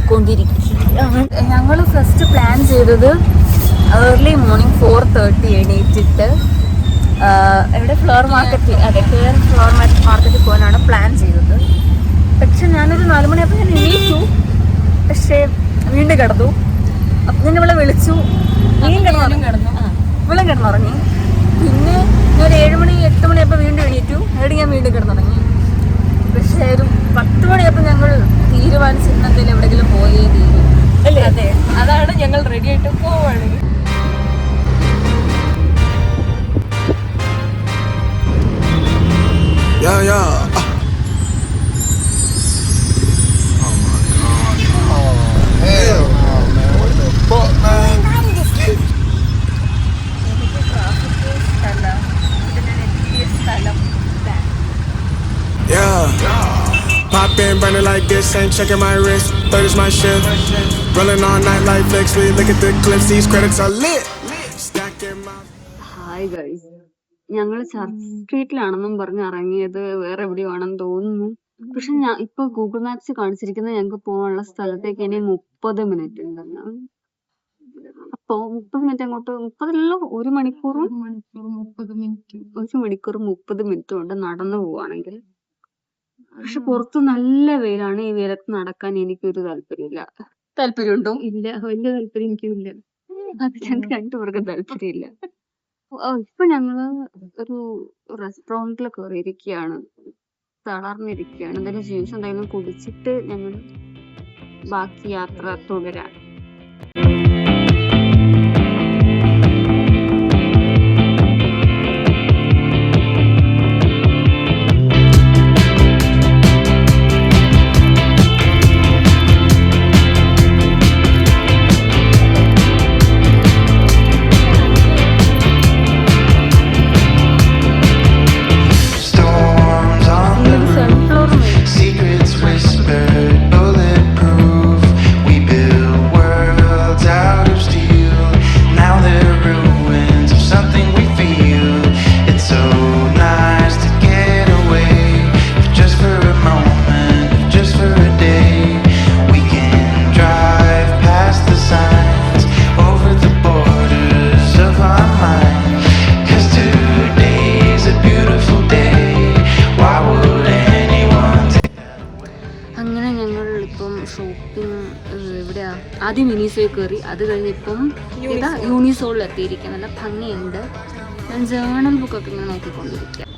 പോയിക്കൊണ്ടിരിക്കുകയാണ്. ഞങ്ങൾ first plan ചെയ്തത് ഏർലി മോർണിംഗ് 4:30 എണീറ്റിട്ട് എവിടെ ഫ്ലവർ മാർക്കറ്റിൽ, അതെ ഫ്ലവർ മാർക്കറ്റിൽ പോകാനാണ് പ്ലാൻ ചെയ്തത്. പക്ഷെ ഞാനൊരു 4 മണിയപ്പോൾ ഞാൻ എണീറ്റു, പക്ഷേ വീണ്ടും കിടന്നു. അപ്പം ഞാൻ ഇവളെ വിളിച്ചു, ഇവളും കിടന്നുറങ്ങി. പിന്നെ ഞാൻ ഒരു 7 മണി 8 മണിയപ്പോൾ വീണ്ടും എണീറ്റു, ഞാൻ വീണ്ടും കിടന്നുറങ്ങി. പക്ഷേ ഒരു 10 മണിയപ്പോൾ ഞങ്ങൾ തീരുമാനിച്ചിരുന്നെങ്കിൽ എവിടെയെങ്കിലും പോയേ തീരും അല്ലേ? അതെ, അതാണ് ഞങ്ങൾ റെഡി ആയിട്ട് പോവാണ്. Yeah, yeah. Oh my God. Oh, hell no, man. What the fuck, man? Yeah. Pop in, burning like this, ain't checking my wrist. Third is my shift. Rolling all night like flex. We look at the clips, these credits are lit. Stacking my. Hi guys. ഞങ്ങൾ church സ്ട്രീറ്റിലാണെന്നും പറഞ്ഞ് ഇറങ്ങിയത് വേറെ എവിടെയോ ആണെന്ന് തോന്നുന്നു. പക്ഷെ ഞാൻ ഇപ്പൊ ഗൂഗിൾ മാപ്സ് കാണിച്ചിരിക്കുന്നത് ഞങ്ങൾക്ക് പോകാനുള്ള സ്ഥലത്തേക്ക് ഇനി 30 മിനിറ്റ് ഉണ്ടെന്ന്. അപ്പൊ 30 മിനിറ്റ് അങ്ങോട്ട്, 30 1 മണിക്കൂറും 30 മിനിറ്റും കൊണ്ട് നടന്നു പോവാണെങ്കിൽ. പക്ഷെ പുറത്ത് നല്ല വെയിലാണ്. ഈ വെയിലത്ത് നടക്കാൻ എനിക്കൊരു താല്പര്യമില്ല. താല്പര്യമുണ്ടോ? ഇല്ല, വലിയ താല്പര്യം എനിക്കും ഇല്ല. അത് ഞങ്ങൾക്ക് രണ്ടുപേർക്കും താല്പര്യമില്ല. ഇപ്പൊ ഞങ്ങള് ഒരു റെസ്റ്റോറന്റിൽ കയറിയിരിക്കുകയാണ്, തളർന്നിരിക്കുകയാണ്. എന്തെങ്കിലും ജ്യൂസ് എന്തെങ്കിലും കുടിച്ചിട്ട് ഞങ്ങൾ ബാക്കി യാത്ര തുടരാം. ആദ്യം യൂണിസോയിൽ കയറി, അത് കഴിഞ്ഞിപ്പം യൂണിസോളിൽ എത്തിയിരിക്കുക. നല്ല ഭംഗിയുണ്ട്. ഞാൻ ജേണൽ ബുക്കൊക്കെ ഇങ്ങനെ നോക്കിക്കൊണ്ടിരിക്കുക.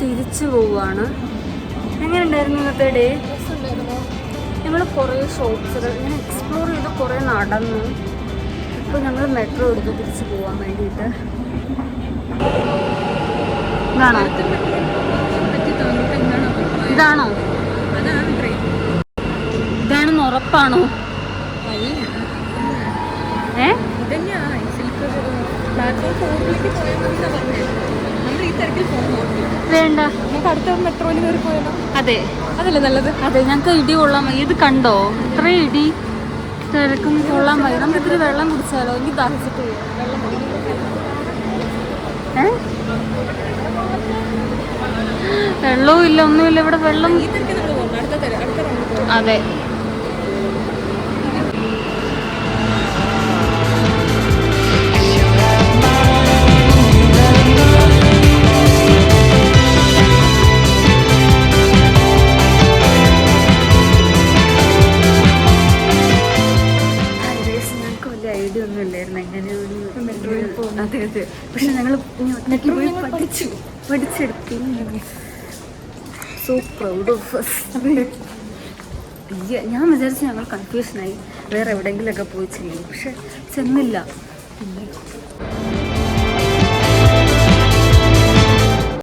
തിരിച്ചു പോവുകയാണ്. എങ്ങനെ ഉണ്ടായിരുന്നു ഇന്നത്തെ ഡേ? ഞങ്ങൾ കുറേ ഷോപ്സുകൾ ഇങ്ങനെ എക്സ്പ്ലോർ ചെയ്ത് കുറേ നടന്നു. ഇപ്പോൾ ഞങ്ങൾ മെട്രോ എടുത്ത് തിരിച്ചു പോകാൻ വേണ്ടിയിട്ട്. ഇതാണോ ഇതാണോ ഇതാണെന്ന് ഉറപ്പാണോ? വേണ്ട, അടുത്ത മെട്രോയിൽ കയറി പോയാലോ? അതെ, അതല്ലേ നല്ലത്. അതെ, ഞങ്ങൾക്ക് ഇടി കൊള്ളാൻ വയ്യ. ഇത് കണ്ടോ, ഇത്ര ഇടി തിരക്കും കൊള്ളാൻ വയ്യ. നമുക്ക് ഇത്തിരി വെള്ളം കുടിച്ചാലോ? എനിക്ക് ദാഹിച്ചിട്ട് വെള്ളവും ഇല്ല, ഒന്നുമില്ല ഇവിടെ. വെള്ളം അതെ. ഐഡിയ ഒന്നും ഇല്ലായിരുന്നു എങ്ങനെ മെട്രോയിൽ പോകും. അതെ അതെ, പക്ഷെ ഞങ്ങൾ മെട്രോയിൽ പഠിച്ചെടുത്തു. So proud of us. ഞാൻ വിചാരിച്ചു ഞങ്ങൾ കൺഫ്യൂഷനായി വേറെ എവിടെയെങ്കിലുമൊക്കെ പോയി ചെയ്യും, പക്ഷെ ചെന്നില്ല.